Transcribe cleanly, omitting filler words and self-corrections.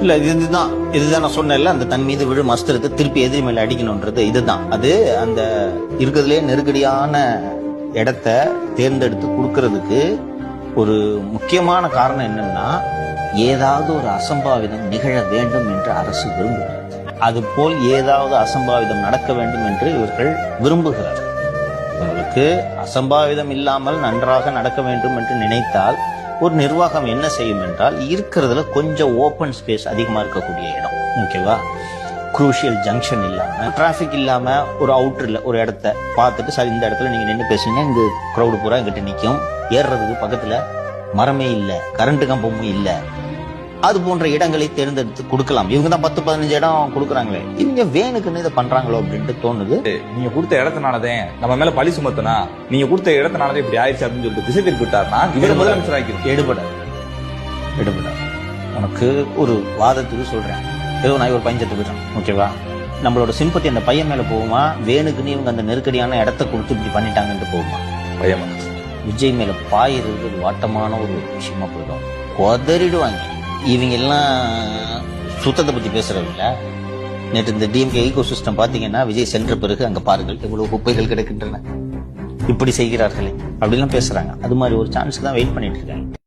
இல்ல இதுதான் நான் சொன்னேன்ல, அந்த தன் மீது விழும் அஸ்திரத்தை திருப்பி எதிரி மேல அடிக்கணும்ன்றது இதுதான். அது அந்த இருக்கிறதுலே நெருக்கடியான இடத்த தேர்ந்தெடுத்து கொடுக்கறதுக்கு ஒரு முக்கியமான காரணம் என்னன்னா, ஏதாவது ஒரு அசம்பாவிதம் நிகழ வேண்டும் என்று அரசு விரும்புகிறது. அதுபோல் ஏதாவது அசம்பாவிதம் நடக்க வேண்டும் என்று இவர்கள் விரும்புகிறார்கள். உங்களுக்கு அசம்பாவிதம் இல்லாமல் நன்றாக நடக்க வேண்டும் என்று நினைத்தால் ஒரு நிர்வாகம் என்ன செய்யும் என்றால், இருக்கிறதுல கொஞ்சம் ஓப்பன் ஸ்பேஸ் அதிகமா இருக்கக்கூடிய இடம், ஓகேவா, குரூஷியல் ஜங்ஷன் இல்லாம, டிராபிக் இல்லாம, ஒரு அவுட்டர்ல ஒரு இடத்த பார்த்துட்டு, சார் இந்த இடத்துல நீங்க நின்று பேசுனீங்கன்னா இங்க கிரௌடு பூரா எங்கிட்ட நிற்கும், ஏறுறதுக்கு பக்கத்துல மரமே இல்லை, கரண்ட் கம்பமும் இல்லை, அது போன்ற இடங்களை தேர்ந்தெடுத்து கொடுக்கலாம். இவங்க தான் 10-15 இடம் கொடுக்குறாங்களே, இவங்க வேணுக்குன்னு இதை பண்றாங்களோ அப்படின்ட்டு தோணுது. நீங்க கொடுத்த இடத்தினாலதே நம்ம மேல பழி சுமத்தனா, நீங்க கொடுத்த இடத்தினாலதே இப்படி ஆயிடுச்சு அப்படின்னு சொல்லிட்டு திசை திருப்பி விட்டாருன்னா இவர் முதலமைச்சர் ஆகிடும். எடுபடாது. உனக்கு ஒரு வாதத்துக்கு சொல்றேன், ஏதோ நான் ஒரு பஞ்சத்து போயிட்டேன், ஓகேவா, நம்மளோட சிம்பத்தி அந்த பையன் மேல போகுமா, வேணுக்குன்னு இவங்க அந்த நெருக்கடியான இடத்த கொடுத்து இப்படி பண்ணிட்டாங்கன்ட்டு போகுமா? பையன் விஜய் மேல பாயிறது ஒரு வாட்டமான ஒரு விஷயமா போயிடும், கொதறிடுவாங்க. இவங்க எல்லாம் சுத்தத்தை பத்தி பேசுறதில்ல. நேற்று இந்த டிஎம்கே ஈகோ சிஸ்டம் பாத்தீங்கன்னா, விஜய் சென்ற பிறகு அங்க பாருங்கள் எவ்வளவு குப்பைகள் கிடைக்கின்றன, இப்படி செய்கிறார்களே அப்படிலாம் பேசுறாங்க. அது மாதிரி ஒரு சான்ஸ் தான் வெயிட் பண்ணிட்டு இருக்காங்க.